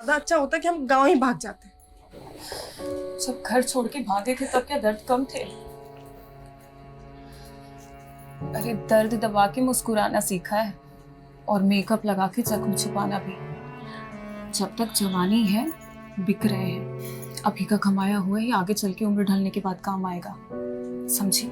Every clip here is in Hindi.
ज्यादा अच्छा होता कि हम गांव ही भाग जाते। जब घर छोड़ के भागे थे तब क्या दर्द कम थे? अरे दर्द दबा के मुस्कुराना सीखा है और मेकअप लगा के जख्म छुपाना भी। जब तक जवानी है बिक रहे हैं, अभी का कमाया हुआ ही आगे चल के उम्र ढलने के बाद काम आएगा, समझी?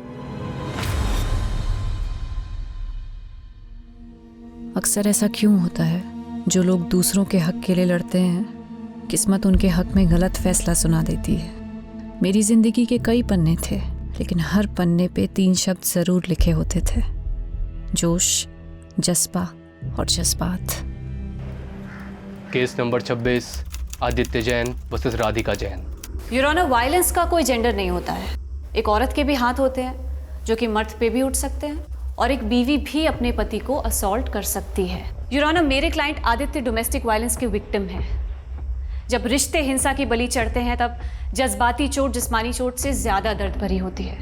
अक्सर ऐसा क्यों होता है, जो लोग दूसरों के हक के लिए लड़ते हैं, किस्मत उनके हक में गलत फैसला सुना देती है। मेरी जिंदगी के कई पन्ने थे, लेकिन हर पन्ने पे 3 शब्द जरूर लिखे होते थे: जोश, जज्बा और जज्बात। Case number 26, Aditya Jain versus Radhika Jain. Your honour, violence का कोई जेंडर नहीं होता है। एक औरत के भी हाथ होते हैं जो कि मर्द पे भी उठ सकते हैं, और एक बीवी भी अपने पति को असॉल्ट कर सकती है। योर ऑनर, मेरे क्लाइंट आदित्य डोमेस्टिक वायलेंस के विक्टिम हैं। जब रिश्ते हिंसा की बलि चढ़ते हैं तब जज्बाती चोट जिस्मानी चोट से ज्यादा दर्द भरी होती है।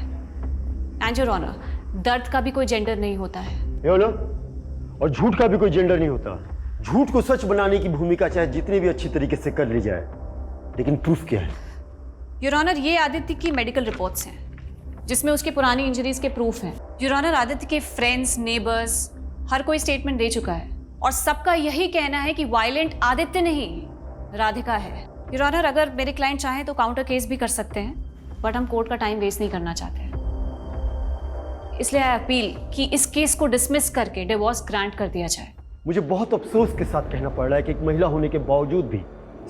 एंड योर ऑनर, दर्द का भी कोई जेंडर नहीं होता है। और झूठ का भी कोई जेंडर नहीं होता। झूठ को सच बनाने की भूमिका चाहे जितनी भी अच्छी तरीके से कर ली जाए, लेकिन प्रूफ क्या है? योर ऑनर, ये आदित्य की मेडिकल रिपोर्ट्स हैं जिसमें उसकी पुरानी इंजरीज के प्रूफ हैं। योर ऑनर, आदित्य के फ्रेंड्स, नेबर्स हर कोई स्टेटमेंट दे चुका है और सबका यही कहना है कि वायलेंट आदित्य नहीं, राधिका है। योर ऑनर, अगर मेरे क्लाइंट चाहें तो काउंटर केस भी कर सकते हैं, बट हम कोर्ट का टाइम वेस्ट नहीं करना चाहते हैं। इसलिए आई अपील कि इस केस को डिसमिस करके डिवोर्स ग्रांट कर दिया जाए। मुझे बहुत अफसोस के साथ कहना पड़ रहा है कि एक महिला होने के बावजूद भी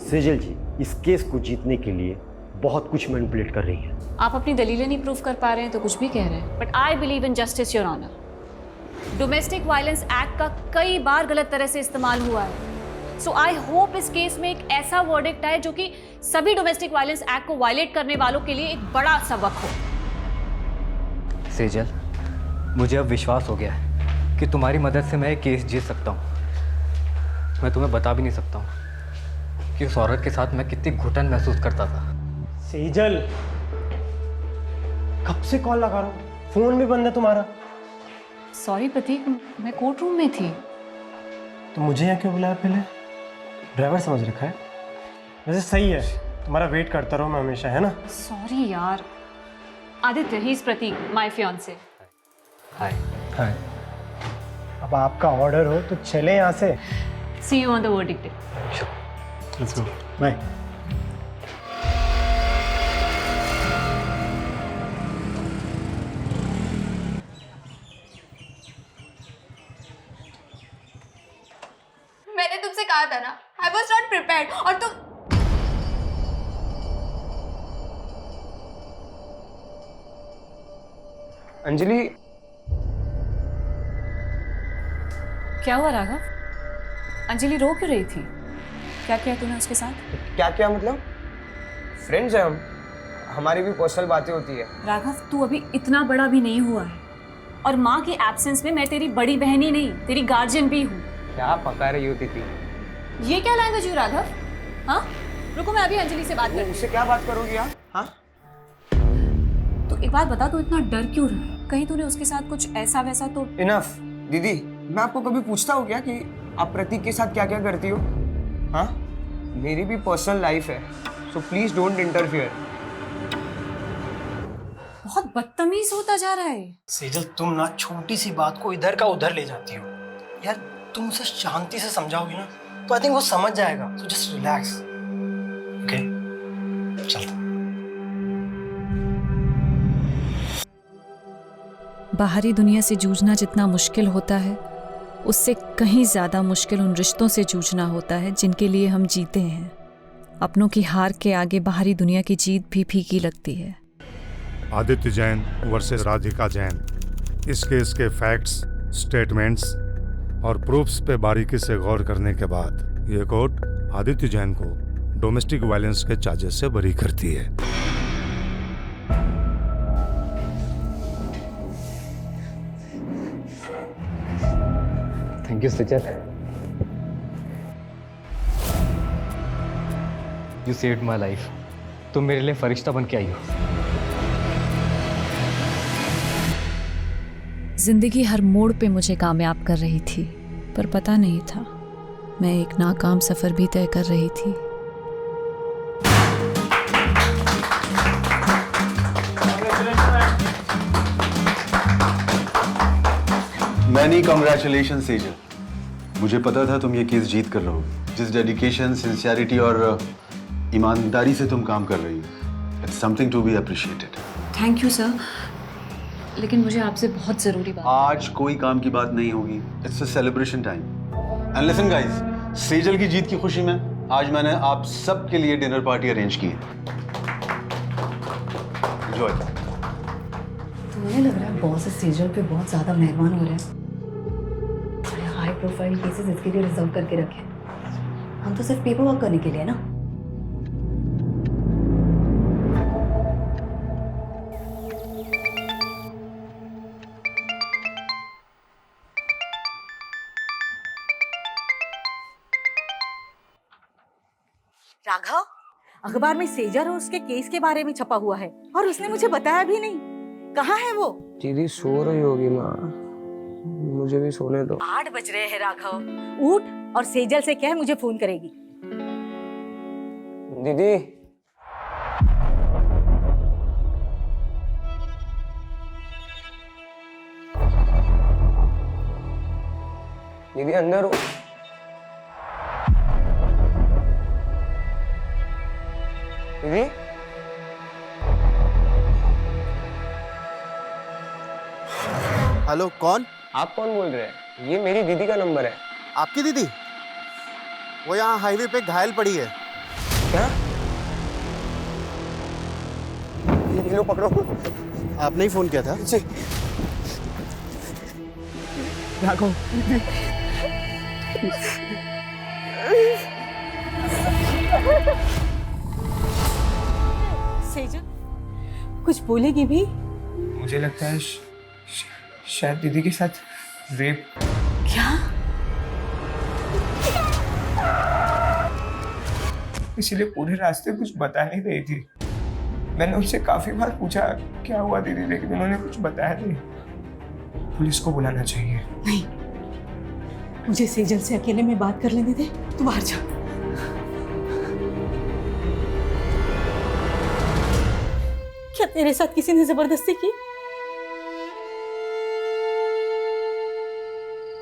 सेजल जी इस केस को जीतने के लिए बहुत कुछ मैनिपुलेट कर रही हैं। आप अपनी दलीलें नहीं प्रूव कर पा रहे हैं तो कुछ भी कह रहे हैं, but I believe in justice your honour. Domestic violence act का कई बार गलत तरह से इस्तेमाल हुआ है, सो आई होप इस केस में एक ऐसा वर्डिक्ट आए जो कि सभी डोमेस्टिक वायलेंस एक्ट को वायलेट करने वालों के लिए एक बड़ा सबक हो। सेजल, मुझे अब विश्वास हो गया है कि तुम्हारी मदद से मैं ये केस जीत सकता हूँ। मैं तुम्हें बता भी नहीं सकता हूँ कि उस औरत के साथ मैं कितनी घुटन महसूस करता था। सेजल, कब से कॉल लगा रहा हूँ, फोन भी बंद है तुम्हारा। सॉरी प्रतीक, मैं कोर्ट रूम में थी। तो मुझे यहाँ क्यों बुलाया? पहले ड्राइवर समझ रखा है। वैसे सही है, तुम्हारा वेट करता रहो मैं हमेशा, है ना? सॉरी यार। Aditya, he is Prateek, my fiancee. Hi. Hi. अब आपका ऑर्डर हो तो चले यहाँ से। See you on the verdict day. Let's go, bye. मैंने तुमसे कहा था ना, I was not prepared, और तुम अंजलि। क्या हुआ राघव? अंजलि रो क्यों रही थी? क्या किया तूने उसके साथ? क्या क्या मतलब? फ्रेंड्स हैं हम, हमारी भी पर्सनल बातें होती है। राघव, तू अभी इतना बड़ा भी नहीं हुआ है, और माँ के एब्सेंस में मैं तेरी बड़ी बहन ही नहीं, तेरी गार्जियन भी हूँ। क्या पका रही होती थी? ये क्या लैंग्वेज हुई राघव? हाँ, रुको, मैं अभी अंजलि से बात करती हूँ। उससे क्या बात करोगी आप? हाँ, तो एक बात बता, तू इतना डर क्यों रहा है? कहीं तूने उसके साथ कुछ ऐसा वैसा तो? इनफ दीदी, मैं आपको कभी पूछता हूँ क्या कि आप प्रतीक के साथ क्या क्या करती हो? हाँ, मेरी भी पर्सनल लाइफ है, सो प्लीज डोंट इंटरफियर। बहुत बदतमीज होता जा रहा है। सेजल, तुम ना छोटी सी बात को इधर का उधर ले जाती हो यार। तुम उसे शांति से समझाओगी ना तो आई थिंक वो समझ जाएगा। So just relax, okay? चल। बाहरी दुनिया से जूझना जितना मुश्किल होता है, उससे कहीं ज़्यादा मुश्किल उन रिश्तों से जूझना होता है जिनके लिए हम जीते हैं। अपनों की हार के आगे बाहरी दुनिया की जीत भी फीकी लगती है। आदित्य जैन वर्सेस राधिका जैन। इस केस के फैक्ट्स, स्टेटमेंट्स और प्रूफ्स पे बारीकी से गौर करने के बाद ये कोर्ट आदित्य जैन को डोमेस्टिक वायलेंस के चार्जेस से बरी करती है। Thank you Sejal, you saved my life. तुम मेरे लिए फरिश्ता बन के आई हो। जिंदगी हर मोड़ पे मुझे कामयाब कर रही थी, पर पता नहीं था मैं एक नाकाम सफ़र भी तय कर रही थी। Many congratulation Sejal. मुझे पता था तुम ये केस जीत कर रहो। जिस डेडिकेशन, सिंसियरिटी और ईमानदारी से तुम काम कर रही हो, it's something to be appreciated. Thank you sir, लेकिन मुझे आपसे बहुत ज़रूरी बात। आज कोई काम की बात नहीं होगी। It's a celebration time. And listen guys, Sejal की जीत की खुशी में आज मैंने आप सब के लिए डिनर पार्टी अरेंज की है। एंजॉय। तो मुझे लग रहा है बॉस सेजल पे बहुत ज़्यादा मेहरबान हो रहे हैं। बड़े हाई प्रोफाइल केसेस इसके लिए रिजर्व करके रखे। हम तो सिर्फ पेपर वर्क करने के लिए ना। राघव, अखबार में सेजल और उसके केस के बारे में छपा हुआ है और उसने मुझे बताया भी नहीं। कहाँ है वो? दीदी सो रही होगी माँ, मुझे भी सोने दो। 8 बज रहे हैं राघव, उठ और सेजल से कह मुझे फोन करेगी। दीदी दीदी अंदर हो। दीदी हेलो, कौन? आप कौन बोल रहे हैं? ये मेरी दीदी का नंबर है। आपकी दीदी? वो यहाँ हाईवे पे घायल पड़ी है। क्या? ये लो पकड़ो। आपने ही फोन किया था? जी। राघव, सेजल कुछ बोलेगी भी? मुझे लगता है शायद दीदी के साथ रेप। क्या? इसीलिए पूरे रास्ते कुछ बता नहीं रही थी। मैंने उनसे काफी बार पूछा क्या हुआ दीदी, लेकिन उन्होंने कुछ बताया नहीं। पुलिस को बुलाना चाहिए। नहीं, मुझे सेजल से अकेले में बात कर लेने दे। तू बाहर जा। क्या तेरे साथ किसी ने जबरदस्ती की?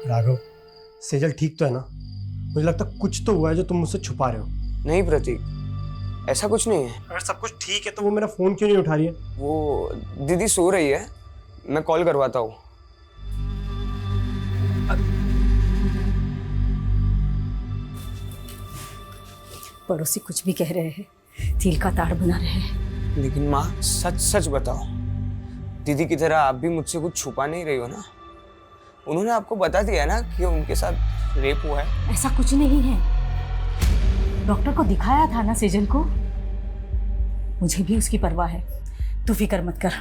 राघव, सेजल ठीक तो है ना? मुझे लगता है कुछ तो हुआ है जो तुम मुझसे छुपा रहे हो। नहीं प्रतीक, ऐसा कुछ नहीं है। अगर सब कुछ ठीक है तो वो मेरा फोन क्यों नहीं उठा रही है? वो दीदी सो रही है, मैं कॉल करवाता हूँ। पड़ोसी कुछ भी कह रहे हैं, तिल का ताड़ बना रहे हैं। लेकिन माँ सच सच बताओ, दीदी की तरह आप भी मुझसे कुछ छुपा नहीं रही हो ना? उन्होंने आपको बता दिया ना कि उनके साथ रेप हुआ है। ऐसा कुछ नहीं है, डॉक्टर को दिखाया था ना सेजल को। मुझे भी उसकी परवाह है, तू फिक्र मत कर,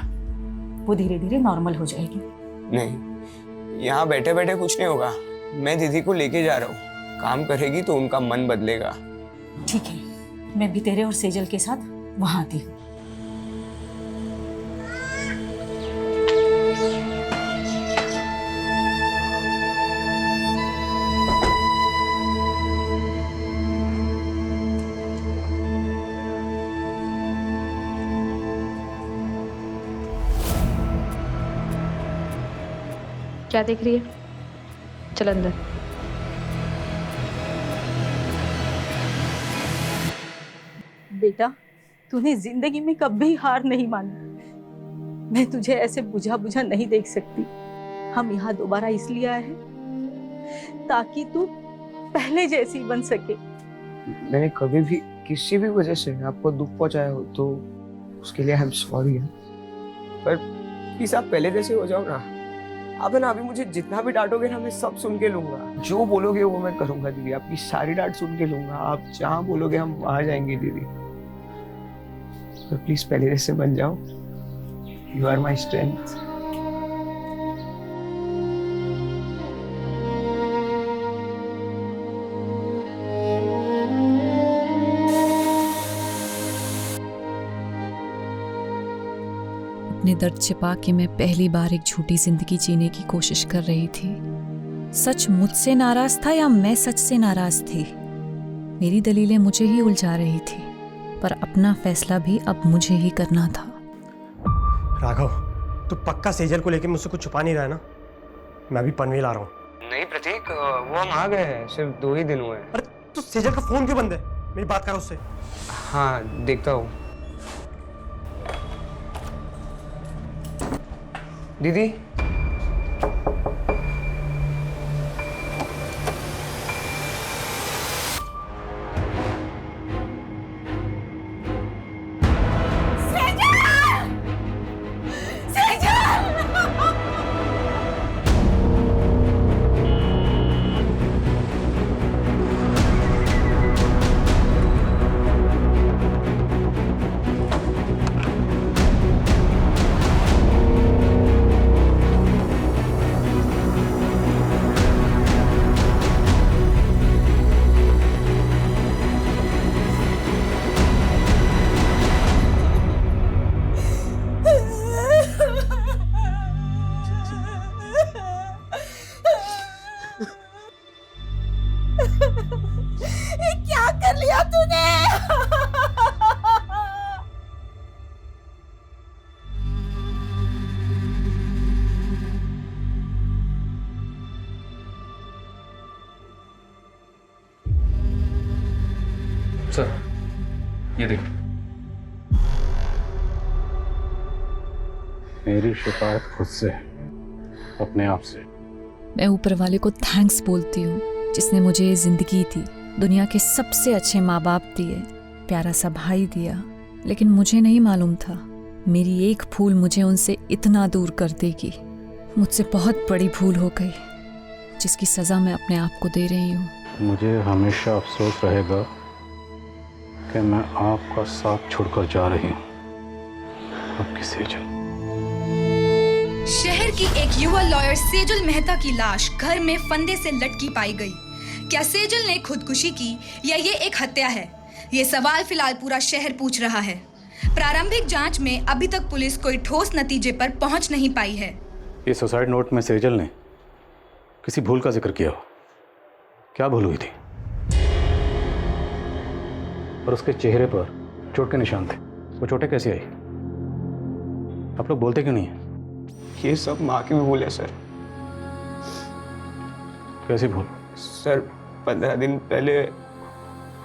वो धीरे धीरे नॉर्मल हो जाएगी। नहीं, यहाँ बैठे बैठे कुछ नहीं होगा। मैं दीदी को लेके जा रहा हूँ, काम करेगी तो उनका मन बदलेगा। ठीक है, मैं भी तेरे और सेजल के साथ वहां आती हूँ। क्या देख रही है? चल अंदर। बेटा, तूने जिंदगी में कभी हार नहीं मानी। मैं तुझे ऐसे बुझा बुझा नहीं देख सकती। हम यहाँ दोबारा इसलिए आए हैं ताकि तू पहले जैसी बन सके। मैंने कभी भी किसी भी वजह से आपको दुख पहुंचाया हो तो उसके लिए आई एम सॉरी। पर प्लीज आप पहले जैसे हो जाओ ना। आप है ना, अभी मुझे जितना भी डांटोगे ना, मैं सब सुन के लूंगा। जो बोलोगे वो मैं करूंगा दीदी। आपकी सारी डांट सुन के लूंगा। आप जहाँ बोलोगे हम वहां जाएंगे दीदी। तो प्लीज पहले जैसे बन जाओ। You are my strength. अपने दर्द छिपा के मैं पहली बार एक झूठी जिंदगी जीने की कोशिश कर रही थी। सच मुझसे नाराज था या मैं सच से नाराज थी? मेरी दलीलें मुझे ही उलझा रही थी, पर अपना फैसला भी अब मुझे ही करना था। राघव, तू पक्का सेजल को लेके मुझसे कुछ छुपा नहीं रहा है ना? मैं भी पनवेल आ रहा हूँ। नहीं प्रतीक, वो हम आ गए हैं, सिर्फ 2 ही दिन हुए हैं। अरे तो सेजल का फोन क्यों बंद है? मेरी बात करो उससे। हाँ देखता हूँ। दीदी, क्या कर लिया तूने? सर ये देखो, मेरी शिकायत खुद से, अपने आप से। मैं ऊपर वाले को थैंक्स बोलती हूँ जिसने मुझे ये जिंदगी दी, दुनिया के सबसे अच्छे माँ बाप दिए, प्यारा सा भाई दिया। लेकिन मुझे नहीं मालूम था मेरी एक भूल मुझे उनसे इतना दूर कर देगी। मुझसे बहुत बड़ी भूल हो गई जिसकी सज़ा मैं अपने आप को दे रही हूँ। मुझे हमेशा अफसोस रहेगा कि मैं आपका साथ छोड़कर जा रही हूँ। आपकी सेजल। शहर की एक युवा लॉयर सेजल मेहता की लाश घर में फंदे से लटकी पाई गई। क्या सेजल ने खुदकुशी की या ये एक हत्या है? ये सवाल फिलहाल पूरा शहर पूछ रहा है। प्रारंभिक जांच में अभी तक पुलिस कोई ठोस नतीजे पर पहुंच नहीं पाई है। ये सुसाइड नोट में सेजल ने किसी भूल का जिक्र किया हो। क्या भूल हुई थी? और उसके चेहरे पर चोट के निशान थे। वो चोटें कैसे आई? आप लोग बोलते क्यों नहीं है? ये सब माँ की भी भूल है सर। कैसी भूल? सर 15 दिन पहले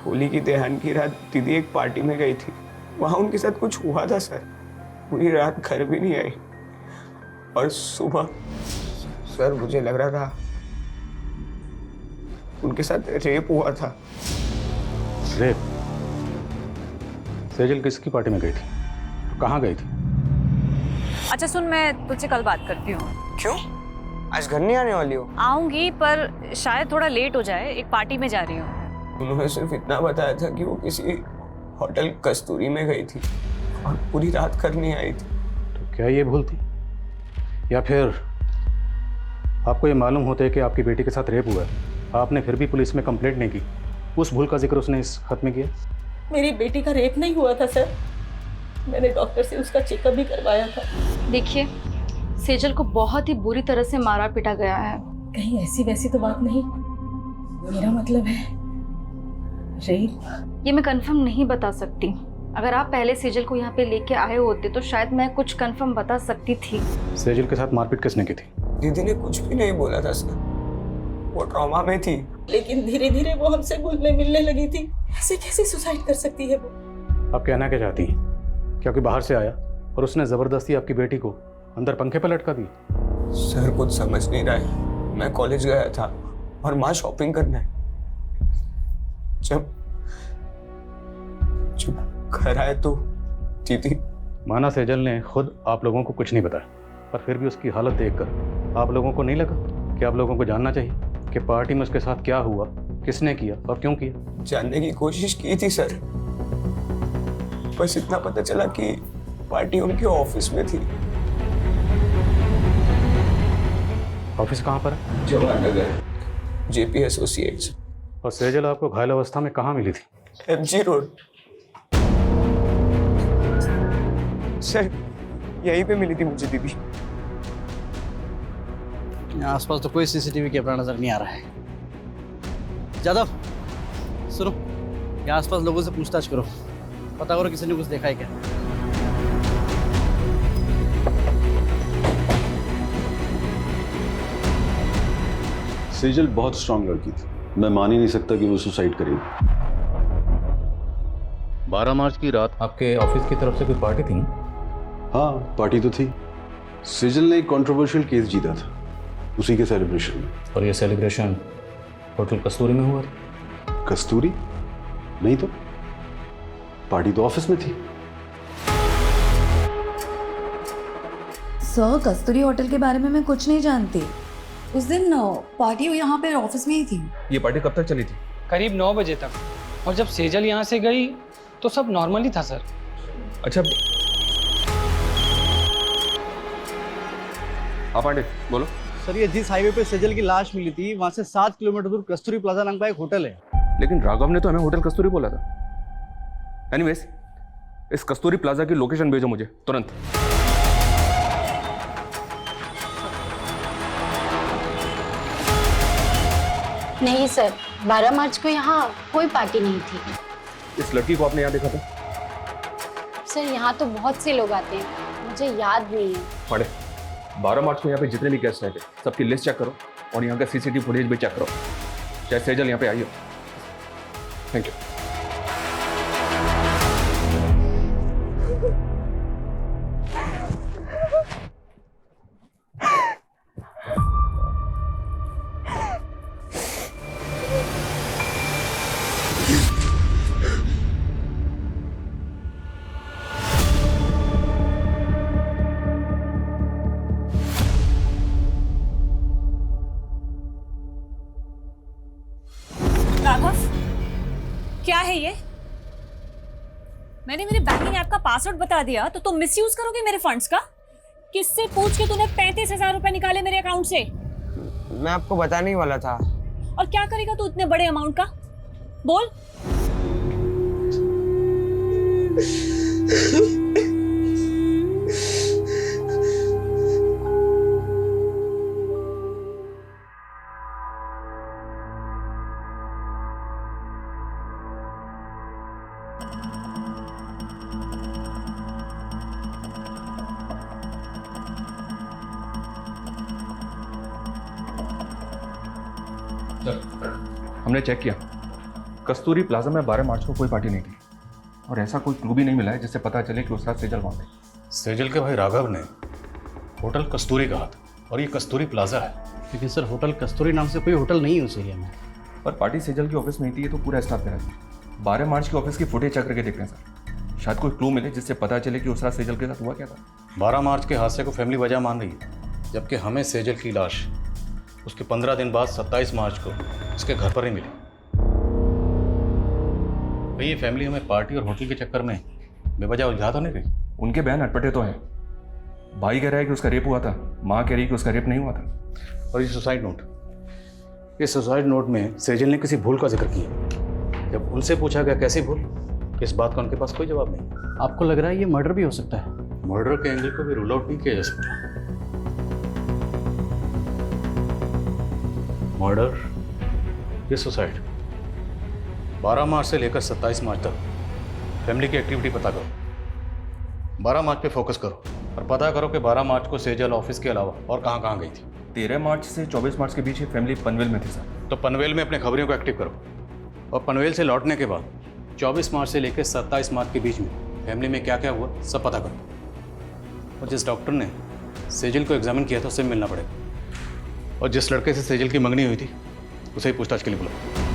होली की त्योहार की रात दीदी एक पार्टी में गई थी। वहाँ उनके साथ कुछ हुआ था सर। पूरी रात घर भी नहीं आई और सुबह सर मुझे लग रहा था उनके साथ रेप हुआ था। रेप? सेजल किसकी पार्टी में गई थी? कहाँ गई थी? अच्छा सुन, मैं तुझसे कल बात करती हूँ। क्यों? आज घर नहीं आने वाली हो? आऊंगी पर शायद थोड़ा लेट हो जाए, एक पार्टी में जा रही हूँ। उन्होंने सिर्फ इतना बताया था कि वो किसी होटल कस्तूरी में गई थी और पूरी रात घर नहीं आई थी। तो क्या ये भूल थी? या फिर आपको ये मालूम होता है कि आपकी बेटी के साथ रेप हुआ है, आपने फिर भी पुलिस में कंप्लेंट नहीं की? उस भूल का जिक्र उसने इस खत में किया। मेरी बेटी का रेप नहीं हुआ था सर। मैंने डॉक्टर से उसका चेकअप भी करवाया था। देखिए, सेजल को बहुत ही बुरी तरह से मारा पीटा गया है। कहीं ऐसी वैसी तो बात नहीं? मेरा मतलब है रेप। ये मैं कंफर्म नहीं बता सकती। अगर आप पहले सेजल को यहाँ पे लेके आए होते तो शायद मैं कुछ कंफर्म बता सकती थी। सेजल के साथ मारपीट किसने की थी? दीदी ने कुछ भी नहीं बोला था सर। वो ट्रॉमा में थी। लेकिन धीरे धीरे वो हमसे घुलने मिलने लगी थी। ऐसे कैसे सुसाइड कर सकती है वो? आप कहना क्या चाहती हैं? क्या कोई बाहर से आया और उसने जबरदस्ती आपकी बेटी को अंदर पंखे पर लटका दी? सर कुछ समझ नहीं रहा है। मैं कॉलेज गया था और माँ शॉपिंग करने। जब घर आए तो दीदी। माना सेजल ने खुद आप लोगों को कुछ नहीं बताया, पर फिर भी उसकी हालत देखकर आप लोगों को नहीं लगा कि आप लोगों को जानना चाहिए कि पार्टी में उसके साथ क्या हुआ, किसने किया और क्यों किया? जानने की कोशिश की थी सर। बस इतना पता चला कि पार्टी उनके ऑफिस में थी। ऑफिस कहाँ पर है? Jawahar Nagar, JP associates. और सेजल आपको घायल अवस्था में कहाँ मिली थी? MG road. सर यहीं पे मिली थी मुझे दीदी। आसपास तो कोई सीसीटीवी कैमरा नजर नहीं आ रहा है। जादव सुनो, यहाँ आसपास लोगों से पूछताछ करो, पता करो किसी ने कुछ देखा है क्या। सेजल बहुत स्ट्रांग लड़की थी, मैं मान ही नहीं सकता कि वो सुसाइड करेगी। 12 मार्च की रात आपके ऑफिस की तरफ से कोई पार्टी थी? हाँ, पार्टी तो थी। सेजल ने एक कंट्रोवर्शियल केस जीता था, उसी के सेलिब्रेशन में। और ये सेलिब्रेशन होटल कस्तूरी में हुआ था? कस्तूरी? नहीं तो, पार्टी तो ऑफिस में थी। सर, कस्तूरी होटल के बारे में मैं कुछ नहीं जानती। उस दिन पार्टी यहाँ पे ऑफिस में ही थी। ये पार्टी कब तक चली थी? करीब 9 बजे तक। और जब सेजल यहाँ से गई तो सब नॉर्मल ही था सर। अच्छा, हाँ पांडे बोलो। सर, ये जिस हाईवे पे सेजल की लाश मिली थी वहाँ से 7 किलोमीटर दूर कस्तूरी प्लाजा नाम का एक होटल है। लेकिन राघव ने तो हमें होटल कस्तूरी बोला था। एनीवेज, इस कस्तूरी प्लाजा की लोकेशन भेजो मुझे तुरंत। नहीं सर, 12 मार्च को यहाँ कोई पार्टी नहीं थी। इस लड़की को आपने यहाँ देखा था? सर, यहाँ तो बहुत से लोग आते हैं, मुझे याद नहीं है। पांडे, 12 मार्च को यहाँ पे जितने भी गेस्ट आए थे सबकी लिस्ट चेक करो और यहाँ का सीसीटीवी फुटेज भी चेक करो। चाहे सेजल यहाँ पे आई हो। Thank you. राघव, क्या है ये? मैंने मेरे बैंकिंग ऐप का पासवर्ड बता दिया तो तुम मिसयूज करोगे मेरे फंड्स का? किससे पूछ के तूने 35,000 रुपए निकाले मेरे अकाउंट से? मैं आपको बताने ही वाला था। और क्या करेगा तू इतने बड़े अमाउंट का? बोल। हमने चेक किया, कस्तूरी प्लाजा में 12 मार्च को कोई पार्टी नहीं थी और ऐसा कोई क्लू भी नहीं मिला है जिससे पता चले कि उस रात सेजल वहाँ थी। सेजल के भाई राघव ने होटल कस्तूरी कहा था और ये कस्तूरी प्लाजा है। लेकिन सर, होटल कस्तूरी नाम से कोई होटल नहीं है उस एरिया में। पर पार्टी सेजल की ऑफिस में ही थी, ये तो पूरा स्टाफ कह रहा था। 12 मार्च की ऑफिस की फुटेज चेक करके देख रहे हैं सर, शायद कोई क्लू मिले जिससे पता चले कि उस रात सेजल के साथ हुआ क्या था। 12 मार्च के हादसे को फैमिली वजह मान रही है, जबकि हमें सेजल की लाश उसके 15 दिन बाद 27 मार्च को उसके घर पर ही मिली। भाई, ये फैमिली हमें पार्टी और होटल के चक्कर में बेवजह उलझा तो नहीं रही? उनके बयान अटपटे तो हैं। भाई कह रहा है कि उसका रेप हुआ था, माँ कह रही है कि उसका रेप नहीं हुआ था। और ये सुसाइड नोट, इस सुसाइड नोट में सेजल ने किसी भूल का जिक्र किया। जब उनसे पूछा गया कैसी भूल, इस बात का उनके पास कोई जवाब नहीं। आपको लग रहा है ये मर्डर भी हो सकता है? मर्डर के एंगल को भी रूल आउट नहीं किया जा सकता। मर्डर या सुसाइड, 12 मार्च से लेकर 27 मार्च तक फैमिली की एक्टिविटी पता करो। 12 मार्च पे फोकस करो और पता करो कि 12 मार्च को सेजल ऑफिस के अलावा और कहाँ कहाँ गई थी। 13 मार्च से 24 मार्च के बीच ये फैमिली पनवेल में थी सर। तो पनवेल में अपने खबरियों को एक्टिव करो और पनवेल से लौटने के बाद 24 मार्च से लेकर 27 मार्च के बीच में फैमिली में क्या क्या हुआ सब पता करो। और जिस डॉक्टर ने सेजल को एग्जामिन किया था उससे मिलना पड़ेगा। और जिस लड़के से सेजल की मंगनी हुई थी उसे ही पूछताछ के लिए बुलाओ।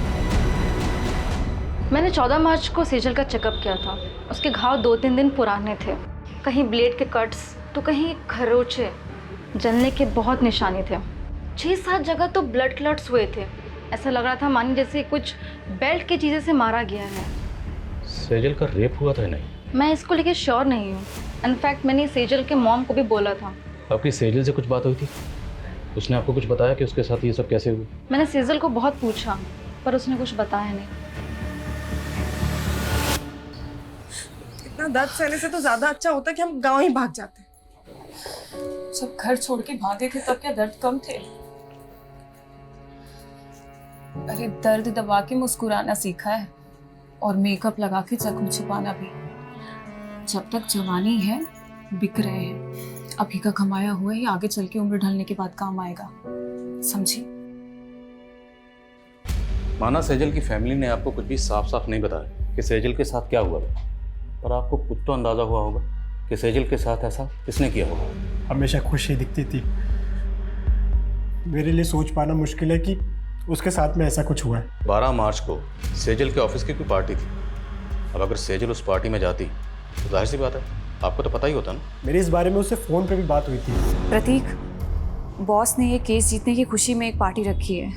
मैंने 14 मार्च को सेजल का चेकअप किया था। उसके घाव 2-3 दिन पुराने थे, कहीं ब्लेड के कट्स तो कहीं खरोचे, जलने के बहुत निशाने थे। 6-7 जगह तो ब्लड क्लॉट्स हुए थे। ऐसा लग रहा था मानो जैसे कुछ बेल्ट की चीज़ें से मारा गया है। सेजल का रेप हुआ था नहीं? मैं इसको लेके श्योर नहीं हूँ। इनफैक्ट मैंने सेजल के मॉम को भी बोला था। आपकी सेजल से कुछ बात हुई थी? उसने आपको कुछ बताया कि उसके साथ ये सब कैसे हुआ? मैंने सेजल को बहुत पूछा पर उसने कुछ बताया नहीं। इतना दर्द सहने से तो ज्यादा अच्छा होता कि हम गांव ही भाग जाते। जब घर छोड़ के भागे थे तब क्या दर्द कम थे? अरे दर्द दबा के मुस्कुराना सीखा है और मेकअप लगा के जख्म छुपाना भी। जब तक जवानी है बिक रहे हैं। अभी का कमाया हुआ ही आगे चल के उम्र ढलने के बाद काम आएगा, समझी? माना सेजल की फैमिली ने आपको कुछ भी साफ साफ नहीं बताया कि सेजल के साथ क्या हुआ था, पर आपको कुछ तो अंदाज़ा हुआ होगा कि सेजल के साथ ऐसा किसने किया होगा। हमेशा खुश ही दिखती थी। मेरे लिए सोच पाना मुश्किल है कि उसके साथ में ऐसा कुछ हुआ है। 12 मार्च को सेजल के ऑफिस की कोई पार्टी थी। अब अगर सेजल उस पार्टी में जाती तो जाहिर सी बात है आपको तो पता ही होता ना। मेरी इस बारे में उससे फ़ोन पे भी बात हुई थी। प्रतीक, बॉस ने ये केस जीतने की खुशी में एक पार्टी रखी है,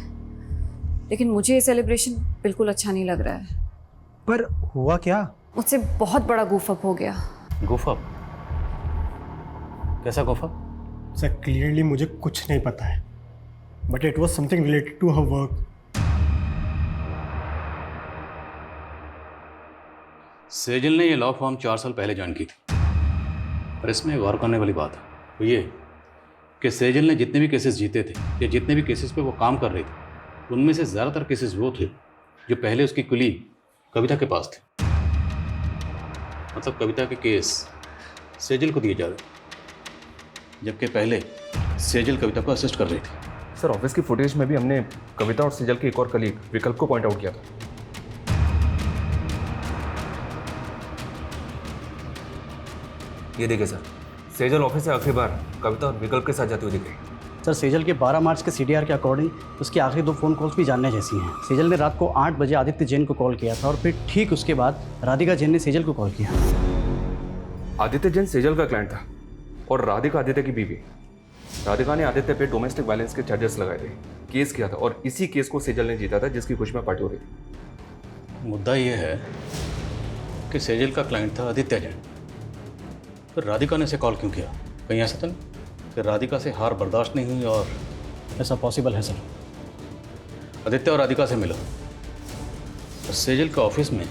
लेकिन मुझे ये सेलिब्रेशन बिल्कुल अच्छा नहीं लग रहा है। पर हुआ क्या? मुझसे बहुत बड़ा गूफअप हो गया। गूफअप? कैसा गूफअप? सर क्लियरली मुझे कुछ नहीं पता है, but it was something related to her work. Sejal ने ये लॉ फॉर्म 4 साल पहले ज्वाइन की थी, पर इसमें गौर करने वाली बात है वो ये कि सेजल ने जितने भी केसेस जीते थे या जितने भी केसेस पे वो काम कर रही थी, उनमें से ज़्यादातर केसेस वो थे जो पहले उसकी कुलीग कविता के पास थे। मतलब कविता के केस सेजल को दिए जा रहे, जबकि पहले सेजल कविता को असिस्ट कर रही थी। सर ऑफिस की फुटेज में भी हमने कविता और सेजल के एक और कलीग विकल्प को पॉइंट आउट किया था। ये देखिए सर, सेजल ऑफिस से आखिरी बार कविता और विकल्प के साथ जाती हुई दिख रही। सर सेजल के 12 मार्च के CDR के अकॉर्डिंग उसकी आखिरी 2 फ़ोन कॉल्स भी जानने जैसी हैं। सेजल ने रात को 8 बजे आदित्य जैन को कॉल किया था और फिर ठीक उसके बाद राधिका जैन ने सेजल को कॉल किया। आदित्य जैन सेजल का क्लाइंट था और राधिका आदित्य की बीवी। राधिका ने आदित्य पे डोमेस्टिक वायलेंस के चार्जेस लगाए थे, केस किया था और इसी केस को सेजल ने जीता था जिसकी खुशी में पार्टी हो रही थी। मुद्दा ये है कि सेजल का क्लाइंट था आदित्य जैन, फिर राधिका ने इसे कॉल क्यों किया? कहीं ऐसा तो नहीं कि राधिका से हार बर्दाश्त नहीं हुई और ऐसा पॉसिबल है सर। आदित्य और राधिका से मिलो तो सेजल के ऑफिस में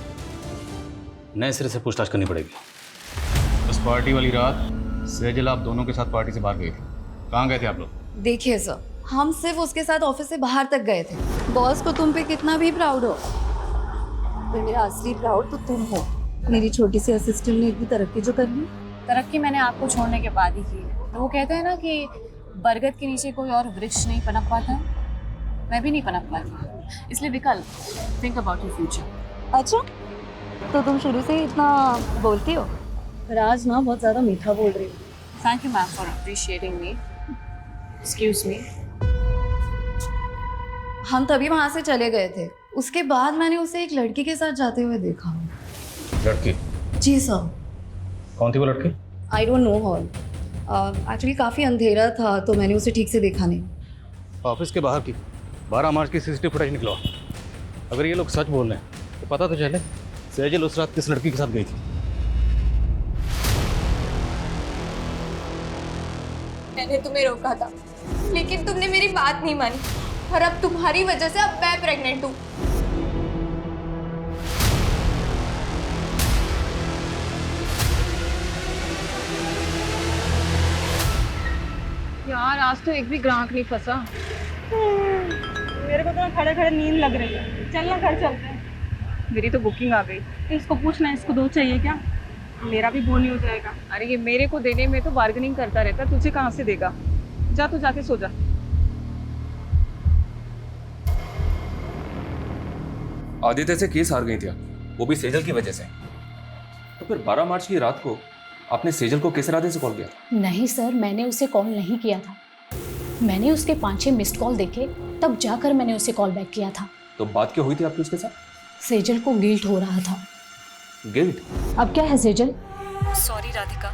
नए सिरे से पूछताछ करनी पड़ेगी। उस पार्टी वाली रात सेजल आप दोनों के साथ पार्टी से बाहर गए थे, कहाँ गए थे आप लोग? देखिए सर, हम सिर्फ उसके साथ ऑफिस से बाहर तक गए थे। बॉस को तुम पे कितना भी प्राउड हो, पर मेरा असली प्राउड तो तुम हो। मेरी छोटी सी असिस्टेंट ने इतनी तरक्की जो कर ली। तरक्की मैंने आपको छोड़ने के बाद ही की है। तो वो कहते हैं ना कि बरगद के नीचे कोई और वृक्ष नहीं पनप पाता, मैं भी नहीं पनप पाती। इसलिए विकल्प, थिंक अबाउट योर फ्यूचर। अच्छा, तो तुम शुरू से ही इतना बोलती हो? पर आज ना बहुत ज़्यादा मीठा बोल रही हो। Thank you ma'am for appreciating me. Excuse me. हम तभी वहाँ से चले गए थे। उसके बाद मैंने उसे एक लड़की के साथ जाते हुए देखा। लड़की? जी सर। कौन थी वो लड़की? I don't know her. Actually काफ़ी अंधेरा था तो मैंने उसे ठीक से देखा नहीं। ऑफिस के बाहर की 12 मार्च की CCTV फुटेज निकलवा। अगर ये लोग सच बोल रहे हैं तो पता तो चले सेजल उस रात किस लड़की के साथ गई थी। मैंने तुम्हें रोका था, लेकिन तुमने मेरी बात नहीं मानी और अब तुम्हारी वजह से अब मैं प्रेग्नेंट हूँ। यार आज तो एक भी ग्राहक नहीं फंसा। मेरे को तो खड़े खड़े नींद लग रही है। चलना घर चलते हैं। मेरी तो बुकिंग आ गई। इसको पूछना, इसको 2 चाहिए क्या? मेरा भी बोनी हो जाएगा। अरे ये मेरे को देने में तो बार्गेनिंग करता रहता, तुझे कहाँ से देगा? जा तू जाके सो जा। आदित्य से केस हार गई थी, वो भी सेजल की वजह से। तो फिर 12 मार्च की रात को आपने सेजल को किस इरादे से कॉल किया? नहीं सर, मैंने उसे कॉल नहीं किया था। मैंने उसके 5-6 मिस्ड कॉल देखे, तब जाकर मैंने उसे कॉल बैक किया था। तो बात क्या हुई थी आपकी उसके साथ? सेजल को गिल्ट हो रहा था। गिल्ट? अब क्या है सेजल? सॉरी राधिका,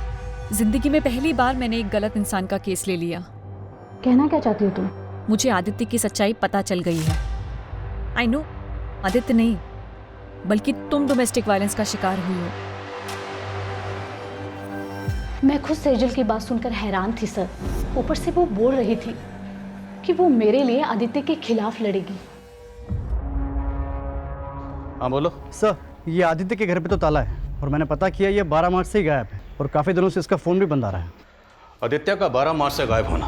जिंदगी में पहली बार मैंने एक गलत इंसान का केस ले लिया। कहना क्या चाहती हो तुम? मुझे आदित्य की सच्चाई पता चल गई है। आई नो, आदित्य नहीं बल्कि तुम डोमेस्टिक वायलेंस का शिकार हुई हो। मैं खुद सेजल की बात सुनकर हैरान थी सर। ऊपर से वो बोल रही थी कि वो मेरे लिए आदित्य के खिलाफ लड़ेगी। हाँ बोलो। सर ये आदित्य के घर पे तो ताला है और मैंने पता किया ये 12 मार्च से ही गायब है और काफ़ी दिनों से इसका फ़ोन भी बंद आ रहा है। आदित्य का 12 मार्च से गायब होना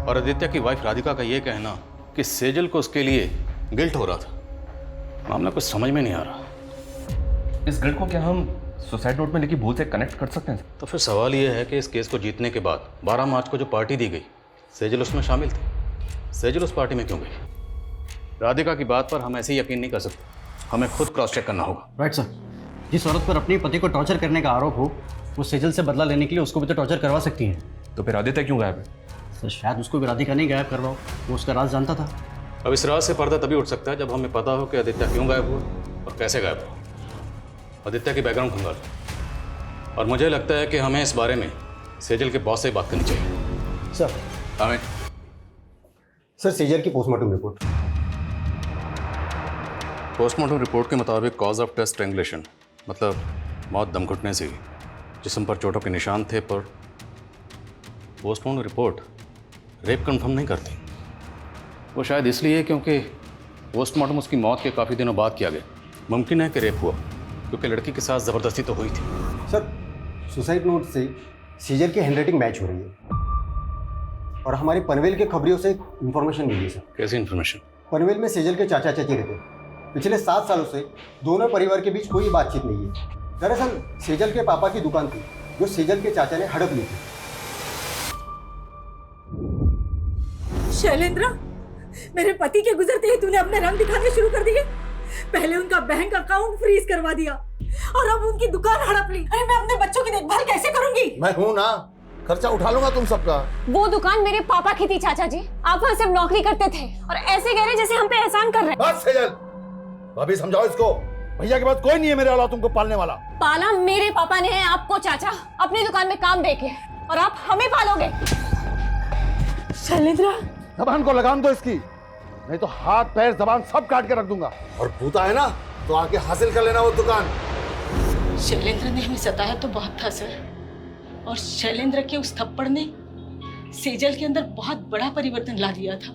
और आदित्य की वाइफ राधिका का ये कहना कि सेजल को उसके लिए गिल्ट हो रहा था, मामला कुछ समझ में नहीं आ रहा। इस गिल्ट को क्या हम सुसाइड नोट में लिखी भूल से कनेक्ट कर सकते हैं? तो फिर सवाल ये है कि इस केस को जीतने के बाद 12 मार्च को जो पार्टी दी गई, सेजल उसमें शामिल थी। सेजल उस पार्टी में क्यों गई? राधिका की बात पर हम ऐसे ही यकीन नहीं कर सकते, हमें खुद क्रॉस चेक करना होगा। Right sir. जिस औरत पर अपने पति को टॉर्चर करने का आरोप हो, वो सेजल से बदला लेने के लिए उसको भी तो टॉर्चर करवा सकती हैं। तो फिर आदित्य क्यों गायब है? सर शायद उसको भी राधिका नहीं गायब कर रहा हो, वो उसका राज जानता था। अब इस राज से पर्दा तभी उठ सकता है जब हमें पता हो कि आदित्य क्यों गायब हुआ और कैसे गायब हुआ। आदित्य की बैकग्राउंड खंगाल, और मुझे लगता है कि हमें इस बारे में सेजल के बॉस से बात करनी चाहिए। सर हमें सर सेजल की पोस्टमार्टम रिपोर्ट। पोस्टमार्टम रिपोर्ट के मुताबिक कॉज ऑफ डेथ स्ट्रैंगुलेशन, मतलब मौत दम घुटने से। जिस्म पर चोटों के निशान थे, पर पोस्टमार्टम रिपोर्ट रेप कंफर्म नहीं करती। वो शायद इसलिए क्योंकि पोस्टमार्टम उसकी मौत के काफ़ी दिनों बाद किया गया। मुमकिन है कि रेप हुआ, क्योंकि लड़की के साथ ज़बरदस्ती तो हुई थी। सर सुसाइड नोट से सेजल की हैंडराइटिंग मैच हो रही है, और हमारी पनवेल के खबरियों से इंफॉर्मेशन मिली है सर। कैसी इन्फॉर्मेशन? पनवेल में सेजल के चाचा चाची रहते हैं। पिछले 7 सालों से दोनों परिवार के बीच कोई बातचीत नहीं है। दरअसल सेजल के पापा की दुकान थी, जो सेजल के चाचा ने हड़प ली थी। शैलेंद्र, मेरे पति के गुजरते ही तूने अपने रंग दिखाने शुरू कर दिए। पहले उनका बैंक अकाउंट फ्रीज करवा दिया और अब उनकी दुकान हड़प ली। अरे मैं अपने बच्चों की देखभाल कैसे करूंगी? मैं हूं ना, खर्चा उठा लूंगा तुम सबका। वो दुकान मेरे पापा की थी चाचा जी, आप वहाँ सिर्फ नौकरी करते थे और ऐसे कह रहे जैसे हम पे एहसान कर रहे हैं। बस सेजल, भाभी समझाओ इसको। भैया के बाद कोई नहीं है मेरे अलावा तुमको पालने वाला। पाला मेरे पापा ने है आपको चाचा, अपनी दुकान में काम देके, और आप हमें पालोगे। शैलेंद्र, जबान को लगाम दो इसकी, नहीं तो हाथ पैर जबान सब काट के रख दूंगा। और भूता है ना तो आके हासिल कर लेना वो दुकान। शैलेंद्र ने हमें सताया तो बहुत था सर, और शैलेंद्र के उस थप्पड़ ने सेजल के अंदर बहुत बड़ा परिवर्तन ला दिया था।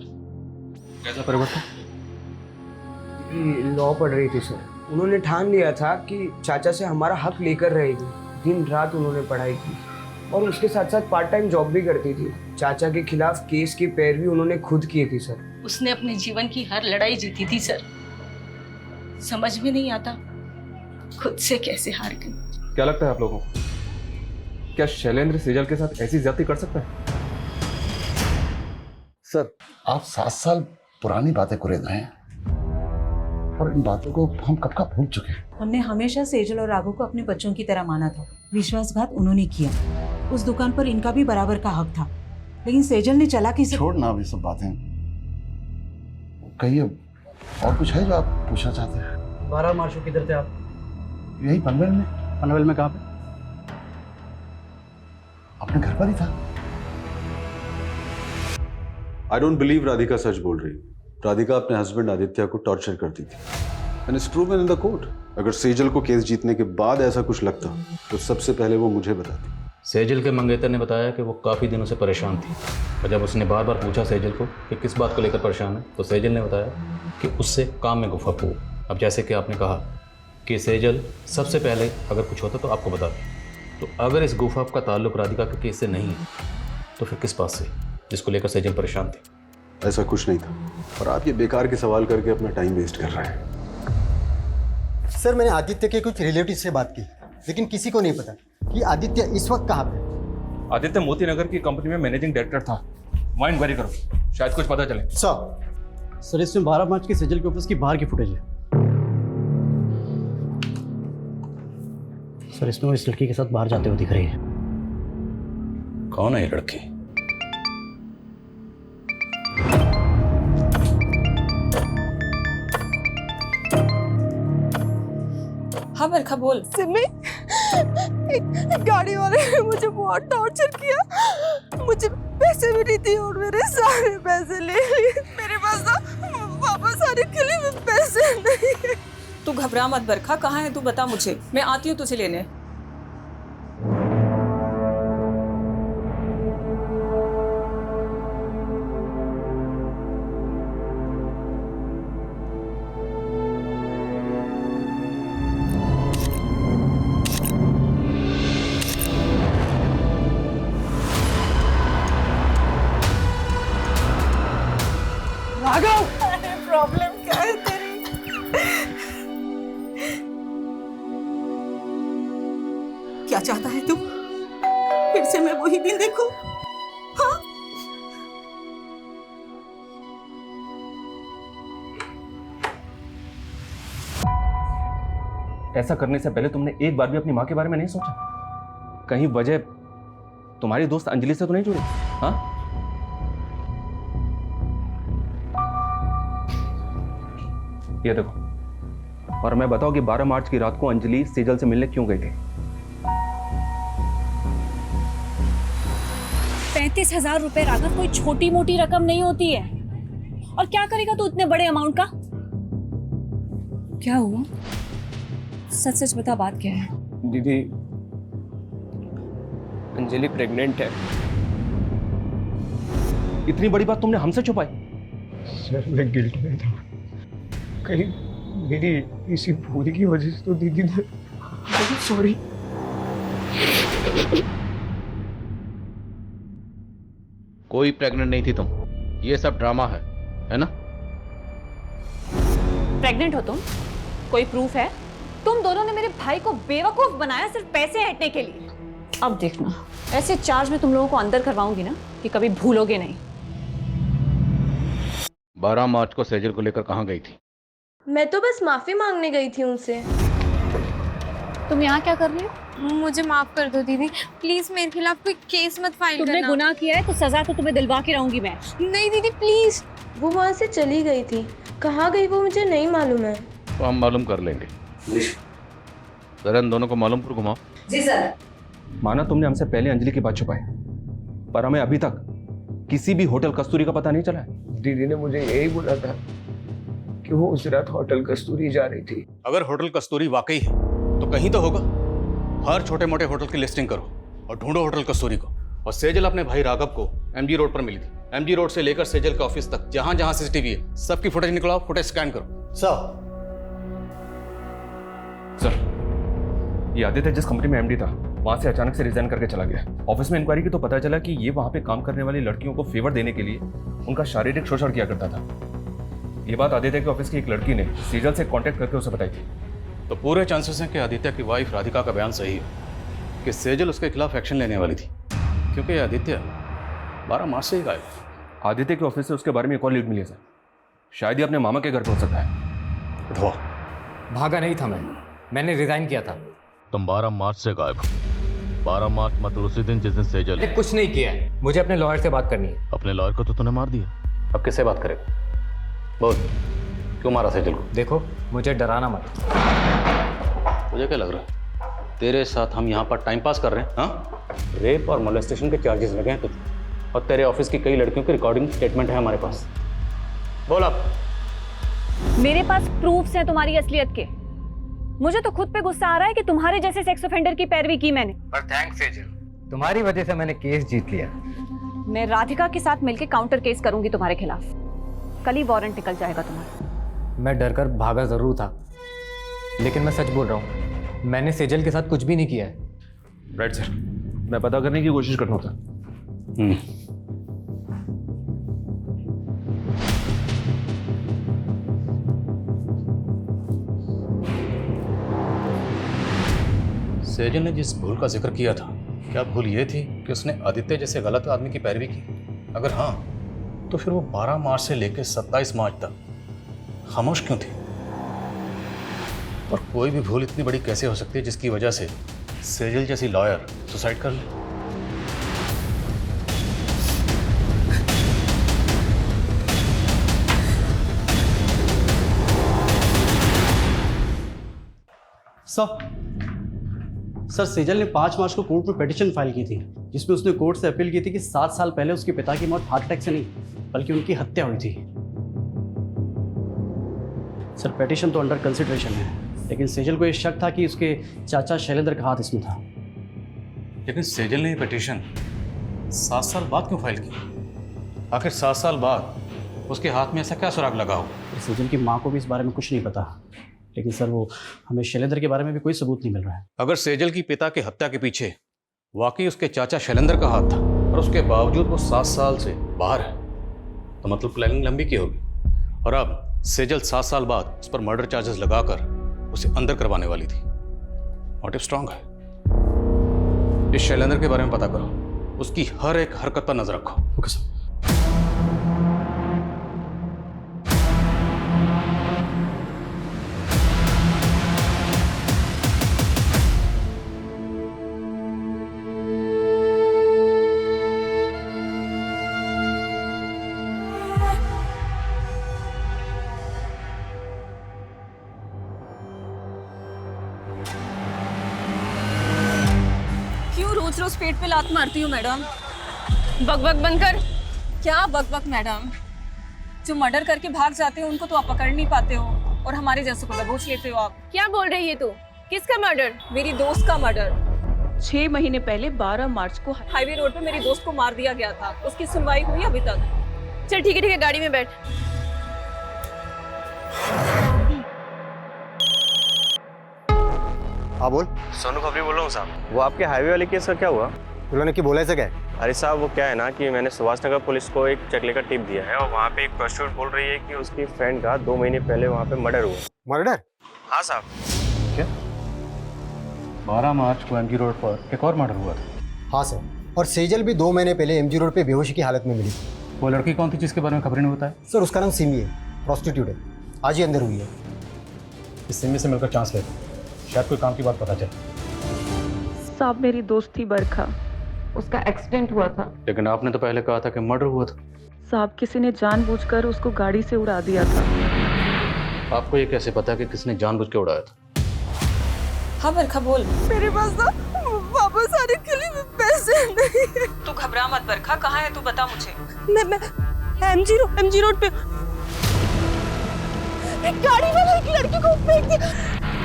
कैसा परिवर्तन? लॉ पढ़ रही थी सर। उन्होंने ठान लिया था कि चाचा से हमारा हक लेकर रहेगी। दिन रात उन्होंने पढ़ाई की और उसके साथ साथ पार्ट टाइम जॉब भी करती थी। चाचा के खिलाफ केस की पैरवी उन्होंने खुद की थी सर। उसने अपने जीवन की हर लड़ाई जीती थी सर। समझ में नहीं आता खुद से कैसे हार गई। क्या लगता है आप लोगों को, क्या शैलेंद्र सेजल के साथ ऐसी ज्यादती कर सकता है? सर आप 7 साल पुरानी बातें कुरेद रहे हैं, और इन बातों को हम कब का भूल चुके हैं। हमने हमेशा सेजल और राघव को अपने बच्चों की तरह माना था। विश्वासघात उन्होंने किया। उस दुकान पर इनका भी बराबर का हक था, लेकिन सेजल ने चालाकी से। छोड़ ना अभी सब बातें, कहिए और कुछ है जो आप पूछना चाहते हैं? 12 मार्च को किधर थे आप? यही पनवेल में। पनवेल में कहाँ पे? अपने घर पर ही था। आई डोंट बिलीव राधिका सच बोल रही। राधिका अपने हस्बैंड आदित्य को टॉर्चर करती थी, and it's proven in the court. अगर सेजल को केस जीतने के बाद ऐसा कुछ लगता तो सबसे पहले वो मुझे बताती। सेजल के मंगेतर ने बताया कि वो काफ़ी दिनों से परेशान थी, और जब उसने बार बार पूछा सेजल को कि किस बात को लेकर परेशान है, तो सेजल ने बताया कि उससे काम में गुफा हो। अब जैसे कि आपने कहा कि सेजल सबसे पहले अगर कुछ होता तो आपको बताती, तो अगर इस गुफा का ताल्लुक राधिका के केस से नहीं है तो फिर किस बात से, जिसको लेकर सेजल परेशान थी? ऐसा कुछ नहीं था, और आप ये बेकार के सवाल करके अपना टाइम वेस्ट कर रहे हैं। सर मैंने आदित्य के कुछ रिलेटिव से बात की, लेकिन किसी को नहीं पता कि आदित्य इस वक्त कहाँ पे। आदित्य मोती नगर की कंपनी में मैनेजिंग डायरेक्टर था। वहाँ इंक्वायरी करो, शायद कुछ पता चले। सर इसमें 12 मार्च की सेजल के ऑफिस की बाहर की फुटेज है। सर इसमें वो इस लड़की के साथ बाहर जाते हुए दिख रही है। कौन है ये लड़की? हाँ बरखा बोल। सिमी, एक गाड़ी वाले ने मुझे बहुत टॉर्चर किया। मुझे पैसे भी नहीं दिए और मेरे सारे पैसे ले लिए। मेरे पास तो वापस आने के लिए पैसे नहीं है। तू घबरा मत बरखा, कहाँ है तू बता मुझे, मैं आती हूँ तुझे लेने। प्रॉब्लम क्या है तेरी? क्या चाहता है तू? फिर से मैं वही दिन देखूं? हाँ? ऐसा करने से पहले तुमने एक बार भी अपनी माँ के बारे में नहीं सोचा? कहीं वजह तुम्हारी दोस्त अंजलि से तो नहीं जुड़ी? हाँ, ये देखो, और मैं बताऊं कि 12 मार्च की रात को अंजलि सेजल से मिलने क्यों गई थी? 35,000 रुपए राघव कोई छोटी मोटी रकम नहीं होती है। और क्या करेगा तू इतने बड़े अमाउंट का? क्या हुआ? सच सच बता, बात क्या है? दीदी, अंजलि प्रेग्नेंट है। इतनी बड़ी बात तुमने हमसे छुपाई? सर, मैं गिल्ट में था। कहीं मेरी इसी भूल की वजह से तो दीदी ने। सॉरी। कोई प्रेग्नेंट नहीं थी तुम, ये सब ड्रामा है ना? प्रेग्नेंट हो तुम? कोई प्रूफ है? तुम दोनों ने मेरे भाई को बेवकूफ बनाया सिर्फ पैसे हटने के लिए। अब देखना, ऐसे चार्ज में तुम लोगों को अंदर करवाऊंगी ना कि कभी भूलोगे नहीं। 12 मार्च को सेजल को लेकर कहाँ गई थी? मैं तो बस माफी मांगने गई थी उनसे। तुम यहाँ क्या कर रही हो? मुझे माफ कर दो दीदी, प्लीज मेरे खिलाफ कोई केस मत फाइल करना। तुमने गुनाह किया है तो सजा तो तुम्हें दिलवा के रहूंगी मैं। नहीं दीदी प्लीज। वो वहाँ से चली गई थी, कहाँ गई वो मुझे नहीं मालूम है। तो हम मालूम कर लेंगे। जरा इन दोनों को मालूम पर घुमाओ। जी सर। माना तुमने हमसे पहले अंजलि की बात छुपाई, पर हमें अभी तक किसी भी होटल कस्तूरी का पता नहीं चला है। दीदी ने मुझे यही बोला था कि वो उस रात होटल कस्तूरी जा रही थी। अगर होटल कस्तूरी वाकई है तो कहीं तो होगा। हर छोटे मोटे होटल की लिस्टिंग करो और ढूंढो होटल कस्तूरी को। और सेजल अपने भाई राघव को एमजी रोड पर मिली थी। एमजी रोड से लेकर सेजल के ऑफिस तक जहां जहां सीसीटीवी है, सबकी फुटेज निकलाओ, फुटेज स्कैन करो। सर, ये आदित्य जिस कंपनी में एमडी था वहां से अचानक से रिजाइन करके चला गया। ऑफिस में इंक्वायरी की तो पता चला कि ये वहां पे काम करने वाली लड़कियों को फेवर देने के लिए उनका शारीरिक शोषण किया करता था। ये बात आदित्य के ऑफिस की एक लड़की ने सेजल से कांटेक्ट करके उसे बताई थी। तो पूरे चांसेस हैं कि आदित्य की वाइफ राधिका का बयान सही है कि सेजल उसके खिलाफ एक्शन लेने वाली थी, क्योंकि आदित्य 12 मार्च से ही गायब। आदित्य के ऑफिस से उसके बारे में एक और लीड मिली है सर। शायद ही अपने मामा के घर पहुंच सकता है। उठवा। भागा नहीं था मैंने रिजाइन किया था। तुम 12 मार्च से गायब हो। 12 मार्च मतलब उसी दिन जिस दिन सेजल। मैंने कुछ नहीं किया है, मुझे अपने लॉयर से बात करनी है। अपने लॉयर को तो तूने मार दिया, अब किससे बात करेगा? बोल, क्यों मारा सेजल को? देखो, मुझे डराना मत। मुझे क्या लग रहा है तेरे साथ हम यहाँ पर टाइम पास कर रहे हैं? हाँ, रेप और मोलेस्टेशन के चार्जेस लगे हैं तुझे, और तेरे ऑफिस की कई लड़कियों की रिकॉर्डिंग स्टेटमेंट है हमारे पास। बोल अब। मेरे पास प्रूफ्स हैं तुम्हारी असलियत के। मुझे तो खुद पे गुस्सा आ रहा है कि तुम्हारे जैसे सेक्स ऑफेंडर की पैरवी की मैंने। पर थैंक्स सेजल, तुम्हारी वजह से मैंने केस जीत लिया। मैं राधिका के साथ मिलकर काउंटर केस करूंगी तुम्हारे खिलाफ। कल ही वारंट निकल जाएगा तुम्हारा। मैं डरकर भागा जरूर था, लेकिन मैं सच बोल रहा हूँ, मैंने सेजल के साथ कुछ भी नहीं किया है। राइट सर, मैं पता करने की कोशिश कर रहा था। सेजल ने जिस भूल का जिक्र किया था, क्या भूल ये थी कि उसने आदित्य जैसे गलत आदमी की पैरवी की? अगर हाँ, तो फिर वो 12 मार्च से लेकर 27 मार्च तक खामोश क्यों थी? और कोई भी भूल इतनी बड़ी कैसे हो सकती है जिसकी वजह से सेजल जैसी लॉयर सुसाइड कर ले? सर, सेजल ने 5 मार्च को कोर्ट में पिटीशन फाइल की थी, जिसमें उसने कोर्ट से अपील की थी कि 7 साल पहले उसके पिता की मौत हार्ट अटैक से नहीं बल्कि उनकी हत्या हुई थी। सर, पिटीशन तो अंडर कंसिडरेशन है, लेकिन सेजल को ये शक था कि उसके चाचा शैलेंद्र का हाथ इसमें था। लेकिन सेजल ने ये पिटीशन 7 साल बाद क्यों फाइल की? आखिर 7 साल बाद उसके हाथ में ऐसा क्या सुराग लगा हो? सेजल की माँ को भी इस बारे में कुछ नहीं पता, लेकिन सर वो हमें शैलेंद्र के बारे में भी कोई सबूत नहीं मिल रहा है। अगर सेजल की पिता की हत्या के पीछे वाकई उसके चाचा शैलेंद्र का हाथ था और उसके बावजूद वो 7 साल से बाहर है, तो मतलब प्लानिंग लंबी की होगी। और अब सेजल 7 साल बाद उस पर मर्डर चार्जेस लगाकर उसे अंदर करवाने वाली थी। मोटिव स्ट्रांग है। इस शैलेंद्र के बारे में पता करो, उसकी हर एक हरकत पर नजर रखो। Okay sir. रोज पेट पे लात मारती हूँ मैडम। बकबक बंद कर। क्या बकबक मैडम? जो मर्डर करके भाग जाते हो उनको तो आप पकड़ नहीं पाते हो और हमारे जैसों को दबोच लेते हो आप। क्या बोल रही है तू? किसका मर्डर? मेरी दोस्त का मर्डर 6 महीने पहले 12 मार्च को हाईवे रोड पे मेरी दोस्त को मार दिया गया था। उसकी सुनवाई हुई अभी तक? चल ठीक है गाड़ी में बैठ। हाँ बोल। सोनू खबरी बोल रहा हूँ साहब। वो आपके हाईवे वाले केस का क्या हुआ? उन्होंने क्या बोला है? क्या? अरे साहब वो क्या है ना कि मैंने सुभाष नगर पुलिस को एक चकले का टिप दिया है और वहाँ पे एक प्रोस्टिट्यूट बोल रही है कि उसकी फ्रेंड का 2 महीने पहले वहाँ पे मर्डर हुआ। मर्डर? हाँ साहब। क्या 12 मार्च को एमजी रोड पर एक और मर्डर हुआ था? हाँ सर, और सेजल भी 2 महीने पहले एमजी रोड पे बेहोशी की हालत में मिली। वो लड़की कौन थी जिसके बारे में खबरें नहीं होता है? सर उसका नाम सिमी है, प्रोस्टिट्यूट है, आज ही अंदर हुई है। इस सिमी से मिलकर चांस लेते, शायद कोई काम की बात पता चले। साहब मेरी दोस्त थी बरखा, उसका एक्सीडेंट हुआ था। लेकिन आपने तो पहले कहा था कि मर्डर हुआ था। साहब किसी ने जानबूझकर उसको गाड़ी से उड़ा दिया था। आपको ये कैसे पता कि किसने जानबूझ के उड़ाया था? हाँ बरखा बोल। मेरे पास ना वापस आने के लिए पैसे नहीं है। तू घबरा मत बरखा, कहाँ है तू बता मुझे। मैं एमजी रोड पे एक गाड़ी वाला एक लड़की को फेंक दिया,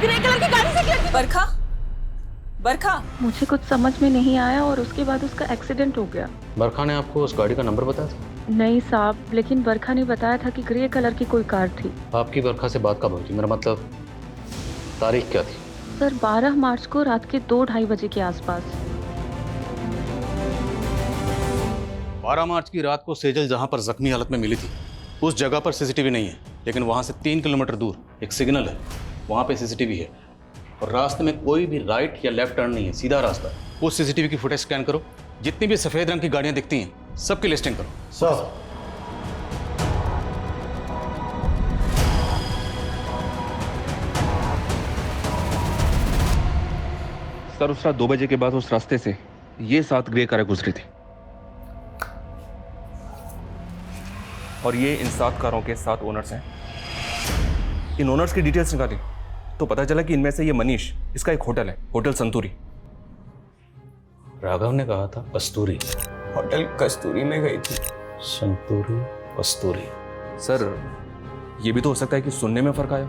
ग्रे कलर की गाड़ी से एक लड़की। बरखा मुझे कुछ समझ में नहीं आया और उसके बाद उसका एक्सीडेंट हो गया। बरखा ने आपको उस गाड़ी का नंबर बताया था? नहीं साहब, लेकिन बरखा ने बताया था कि ग्रे कलर की कोई कार थी। आपकी बरखा से बात कब हुई थी? मेरा मतलब तारीख क्या थी? सर 12 मार्च को रात के 2-2:30 बजे के आसपास। 12 मार्च की रात को सेजल जहां पर जख्मी हालत में मिली थी उस जगह पर सीसीटीवी नहीं है, लेकिन वहां से 3 किलोमीटर दूर एक सिग्नल है, वहां पे सीसीटीवी है और रास्ते में कोई भी राइट या लेफ्ट टर्न नहीं है, सीधा रास्ता है। उस सीसीटीवी की फुटेज स्कैन करो, जितनी भी सफेद रंग की गाड़ियां दिखती हैं सबकी लिस्टिंग करो। सर सर उस रात 2 बजे के बाद उस रास्ते से ये 7 ग्रे कारें गुजरी थी और ये इन 7 कारों के 7 ओनर्स हैं। इन ओनर्स की डिटेल्स निकाली तो पता चला कि इनमें से ये मनीष, इसका एक होटल है, होटल संतूरी। राघव ने कहा था कस्तूरी। होटल कस्तूरी में गई थी। संतूरी कस्तूरी। सर ये भी तो हो सकता है कि सुनने में फर्क आया।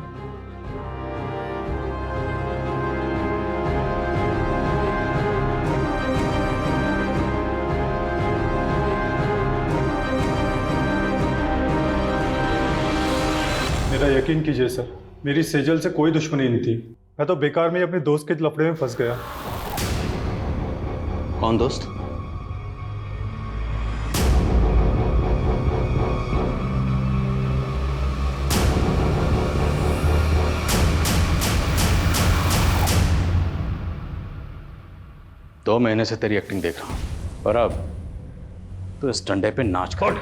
मेरा यकीन कीजिए सर, मेरी सेजल से कोई दुश्मनी नहीं थी। मैं तो बेकार में ही अपने दोस्त के लफड़े में फंस गया। कौन दोस्त? दो महीने से तेरी एक्टिंग देख रहा हूं और अब तो इस डंडे पे नाच कर।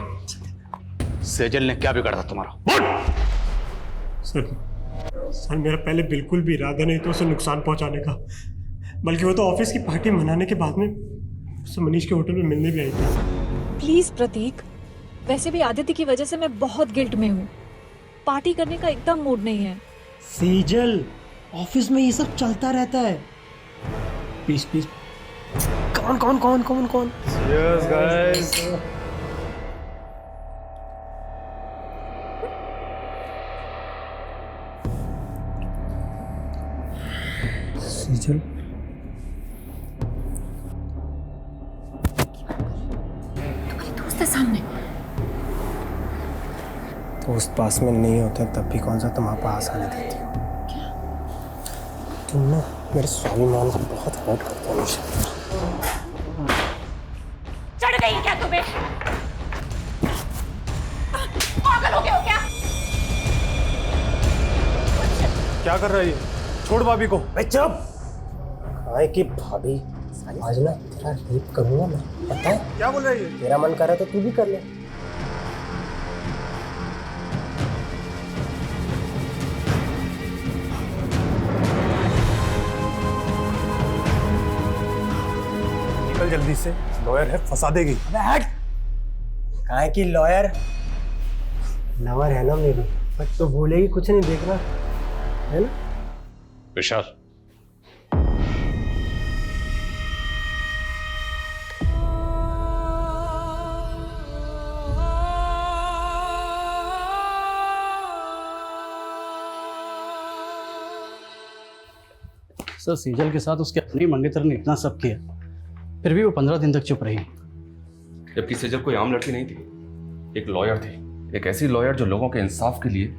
सेजल ने क्या बिगाड़ा था तुम्हारा? सर मेरा पहले बिल्कुल भी इरादा नहीं था उसे नुकसान पहुंचाने का, बल्कि वो तो ऑफिस की पार्टी मनाने के बाद में उसे मनीष के होटल में मिलने भी आई थी। प्लीज प्रतीक, वैसे भी आदित्य की वजह से मैं बहुत गिल्ट में हूँ। पार्टी करने का एकदम मूड नहीं है। सेजल, ऑफिस में ये सब चलता रहता है। Please please. कौन? Cheers guys. सेजल, दोस्त है सामने। दोस्त पास में नहीं होते तब भी कौन सा तुम पास आने देती हो? तुम ना मेरे स्वाभिमान को बहुत हर्ट करते हो। चढ़ गई क्या तुम्हें? पागल हो गए हो क्या? क्या कर रहा है ये? छोड़ भाभी को। चुप। काहे की भाभी? आज ना तेरा रेप करूंगा मैं, पता है? क्या बोल रही है? तेरा मन कर रहा है तो तू भी कर ले। निकल जल्दी से, लॉयर है, फंसा देगी। अबे हट। काहे की लॉयर? लवर है ना मेरी, बट तो बोलेगी कुछ नहीं, देखना है ना? विशाल, सर सेजल के साथ उसके अपने मंगेतर ने इतना सब किया, फिर भी वो 15 दिन तक चुप रही। जबकि सेजल कोई आम लड़की नहीं थी, एक लॉयर थी, एक ऐसी लॉयर जो लोगों के इंसाफ के लिए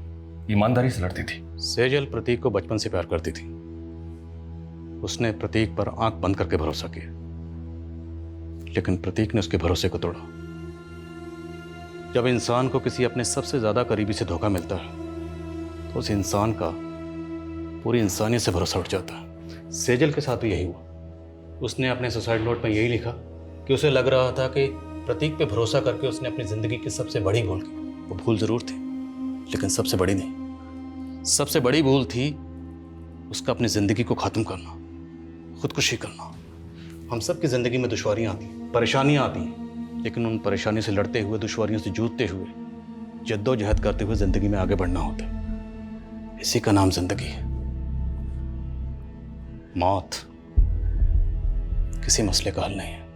ईमानदारी से लड़ती थी। सेजल प्रतीक को बचपन से प्यार करती थी। उसने प्रतीक पर आंख बंद करके भरोसा किया, लेकिन प्रतीक ने उसके भरोसे को तोड़ा। जब इंसान को किसी अपने सबसे ज्यादा करीबी से धोखा मिलता है तो उस इंसान का पूरी इंसानियत से भरोसा उठ जाता है। सेजल के साथ भी यही हुआ। उसने अपने सुसाइड नोट में यही लिखा कि उसे लग रहा था कि प्रतीक पे भरोसा करके उसने अपनी जिंदगी की सबसे बड़ी भूल की। वो भूल जरूर थी, लेकिन सबसे बड़ी नहीं। सबसे बड़ी भूल थी उसका अपनी जिंदगी को खत्म करना, खुदकुशी करना। हम सब की जिंदगी में दुश्वारियां आती हैं, परेशानियां आती हैं, लेकिन उन परेशानियों से लड़ते हुए, दुश्वारियों से जूझते हुए, जद्दोजहद करते हुए जिंदगी में आगे बढ़ना होता है। इसी का नाम जिंदगी है। मौत किसी मसले का हल नहीं है।